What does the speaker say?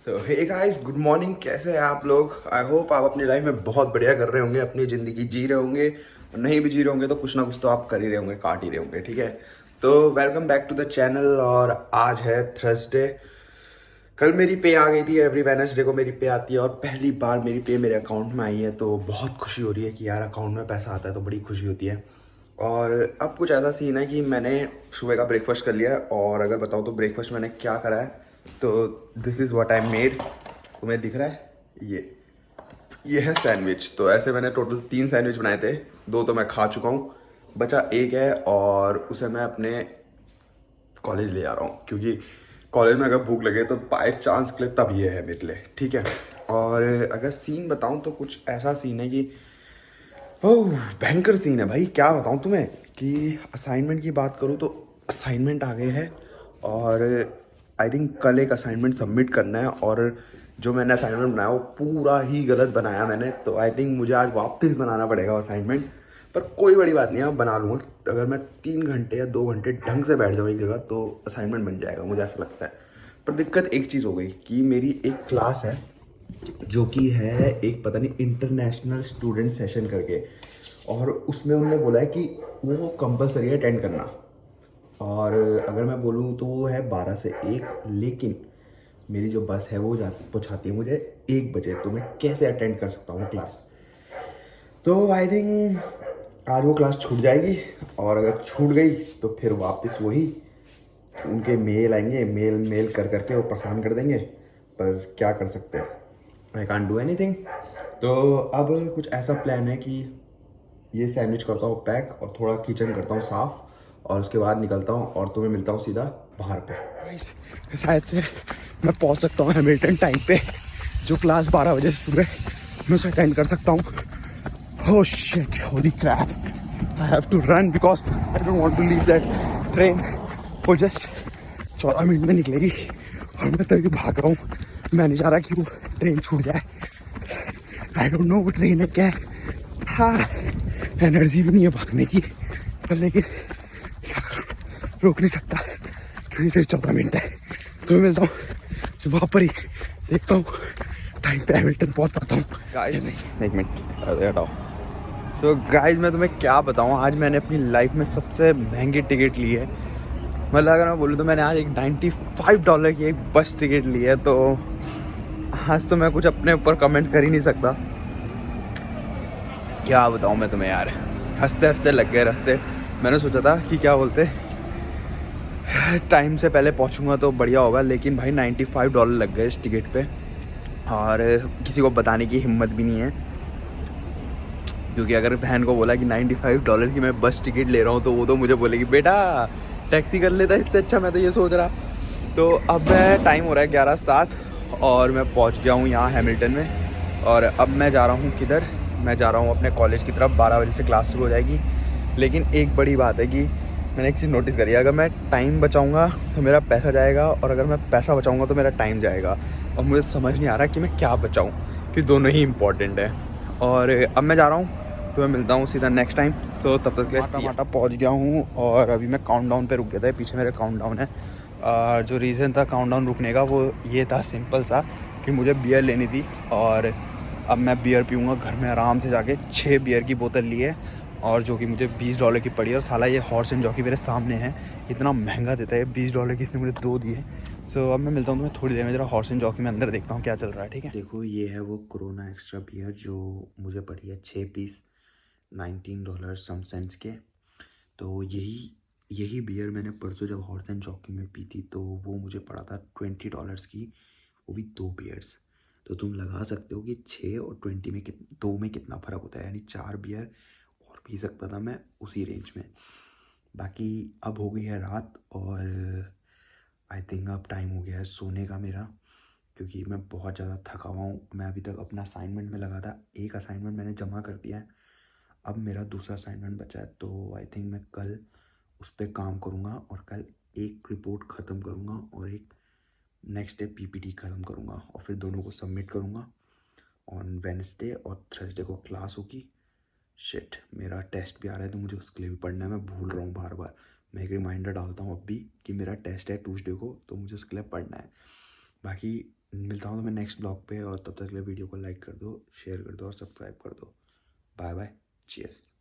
तो hey guys, good morning. कैसे हैं आप लोग? आई होप आप अपनी लाइफ में बहुत बढ़िया कर रहे होंगे, अपनी ज़िंदगी जी रहे होंगे। और नहीं भी जी रहे होंगे तो कुछ ना कुछ तो आप कर ही रहे होंगे, काट ही रहे होंगे। ठीक है, तो welcome back to the channel. और आज है थर्सडे। कल मेरी पे आ गई थी। एवरी वेडनेसडे को मेरी पे आती है और पहली बार मेरी पे मेरे अकाउंट में आई है, तो बहुत खुशी हो रही है कि यार अकाउंट में पैसा आता है तो बड़ी खुशी होती है। और अब कुछ ऐसा सीन है कि मैंने सुबह का ब्रेकफास्ट कर लिया है। और अगर बताऊँ तो ब्रेकफास्ट मैंने क्या करा है, तो this is what I made. तुम्हें दिख रहा है ये है सैंडविच। तो ऐसे मैंने टोटल 3 सैंडविच बनाए थे। 2 तो मैं खा चुका हूँ, बचा एक है और उसे मैं अपने कॉलेज ले आ रहा हूँ, क्योंकि कॉलेज में अगर भूख लगे तो बाय चांस के लिए तब ये है मेरे लिए। ठीक है, और अगर सीन बताऊँ तो कुछ ऐसा सीन है कि ओह भयंकर सीन है भाई। क्या बताऊँ तुम्हें कि असाइनमेंट की बात करूँ तो असाइनमेंट आ गए हैं। और आई थिंक कल एक असाइनमेंट सबमिट करना है। और जो मैंने असाइनमेंट बनाया वो पूरा ही गलत बनाया मैंने, तो आई थिंक मुझे आज वापस बनाना पड़ेगा असाइनमेंट। पर कोई बड़ी बात नहीं है, मैं बना लूँगा। अगर मैं 3 घंटे या 2 घंटे ढंग से बैठ जाऊँ एक जगह तो असाइनमेंट बन जाएगा, मुझे ऐसा लगता है। पर दिक्कत एक चीज़ हो गई कि मेरी एक क्लास है जो कि है एक पता नहीं इंटरनेशनल स्टूडेंट सेशन करके। और उसमें उन्होंने बोला है कि वो कंपलसरी है अटेंड करना। और अगर मैं बोलूँ तो वो है 12 से 1, लेकिन मेरी जो बस है वो जाती पहुँचाती है मुझे 1 बजे। तो मैं कैसे अटेंड कर सकता हूँ क्लास? तो आई थिंक आज वो क्लास छूट जाएगी। और अगर छूट गई तो फिर वापस वही उनके मेल आएंगे, मेल मेल कर करके वो परेशान कर देंगे। पर क्या कर सकते हैं, आई कांट डू एनीथिंग। तो अब कुछ ऐसा प्लान है कि ये सैंडविच करता हूँ पैक और थोड़ा किचन करता हूँ साफ, और उसके बाद निकलता हूँ और तुम्हें मिलता हूँ सीधा बाहर पे। शायद से मैं पहुँच सकता हूँ हैमिल्टन टाइम पे। जो क्लास 12 बजे से सुबह मैं उसे अटेंड कर सकता हूँ। Oh shit, holy crap. I have to run because I don't want to leave that train. वो जस्ट 14 मिनट में निकलेगी और मैं तभी भाग रहा हूँ। मैं नहीं चाह रहा कि वो ट्रेन छूट जाए। आई डोंट नो वो ट्रेन है क्या है। हाँ, एनर्जी भी नहीं है भागने की, पर लेकिन क्या करूँ, रोक नहीं सकता क्योंकि सिर्फ 14 मिनट है। तो मैं मिलता हूँ वहाँ पर ही, देखता हूँ टाइम पे हैमिल्टन पहुँच पाता हूँ। गाइस एक मिनट अरे हटाओ। सो गाइज मैं तुम्हें क्या बताऊँ, आज मैंने अपनी लाइफ में सबसे महंगी टिकट ली है। मतलब अगर मैं बोलूँ तो मैंने आज एक $95 की एक बस टिकट ली है। तो आज तो मैं कुछ अपने ऊपर कमेंट कर ही नहीं सकता। क्या बताऊँ मैं तुम्हें यार, हंसते हंसते लग गए रास्ते। मैंने सोचा था कि क्या बोलते टाइम से पहले पहुँचूंगा तो बढ़िया होगा, लेकिन भाई $95 लग गए इस टिकट पे। और किसी को बताने की हिम्मत भी नहीं है, क्योंकि अगर बहन को बोला कि $95 की मैं बस टिकट ले रहा हूँ तो वो तो मुझे बोलेगी बेटा टैक्सी कर लेता, इससे अच्छा। मैं तो ये सोच रहा। तो अब मैं टाइम हो रहा है 11:07 और मैं पहुँच गया हूँ यहाँ हैमिल्टन में। और अब मैं जा रहा हूँ किधर, मैं जा रहा हूँ अपने कॉलेज की तरफ। 12 बजे से क्लास शुरू हो जाएगी। लेकिन एक बड़ी बात है कि मैंने एक चीज़ नोटिस करी है, अगर मैं टाइम बचाऊँगा तो मेरा पैसा जाएगा, और अगर मैं पैसा बचाऊँगा तो मेरा टाइम जाएगा। और मुझे समझ नहीं आ रहा कि मैं क्या बचाऊँ, कि दोनों ही इंपॉर्टेंट है। और अब मैं जा रहा हूँ, तो मैं मिलता हूँ सीधा नेक्स्ट टाइम। सो तब तक के लिए माटा पहुँच गया हूँ। और अभी मैं काउंटडाउन पे रुक गया था, पीछे मेरे काउंटडाउन है। जो रीज़न था काउंटडाउन रुकने का वो ये था सिंपल सा, कि मुझे बियर लेनी थी। और अब मैं बियर पीऊँगा घर में आराम से जाके। 6 बियर की बोतल ली है, और जो कि मुझे $20 की पड़ी है। और साला ये हॉर्स एंड जॉकी मेरे सामने है, इतना महंगा देता है। $20 की इसने मुझे 2 दिए। सो अब मैं मिलता हूँ तुम्हें थोड़ी देर में, जरा हॉर्स एंड जॉकी में अंदर देखता हूँ क्या चल रहा है। ठीक है, देखो ये है वो कोरोना एक्स्ट्रा बियर जो मुझे पड़ी है 6 पीस $19 सम सेंट्स के। तो यही यही बियर मैंने परसों जब हॉर्स एंड जॉकी में पी थी, तो वो मुझे पड़ा था $20 की, वो भी 2 बियर्स। तो तुम लगा सकते हो कि 6 और 20 में 2 में कितना फ़र्क होता है। यानी 4 बियर और पी सकता था मैं उसी रेंज में। बाकी अब हो गई है रात, और आई थिंक अब टाइम हो गया है सोने का मेरा, क्योंकि मैं बहुत ज़्यादा थका हुआ हूँ। मैं अभी तक अपना असाइनमेंट में लगा था। एक असाइनमेंट मैंने जमा कर दिया है, अब मेरा दूसरा असाइनमेंट बचा है। तो आई थिंक मैं कल उस पर काम करूँगा, और कल एक रिपोर्ट ख़त्म करूँगा और एक नेक्स्ट डे पीपीटी ख़त्म करूँगा, और फिर दोनों को सबमिट करूँगा। ऑन वेडनेसडे और थर्सडे को क्लास होगी। शिट, मेरा टेस्ट भी आ रहा है तो मुझे उसके लिए भी पढ़ना है। मैं भूल रहा हूँ बार बार। मैं एक रिमाइंडर डालता हूँ अब भी कि मेरा टेस्ट है ट्यूसडे को, तो मुझे उसके लिए पढ़ना है। बाकी मिलता हूँ तो मैं नेक्स्ट ब्लॉग पे, और तब तक के लिए वीडियो को लाइक कर दो, शेयर कर दो और सब्सक्राइब कर दो। Bye bye, cheers.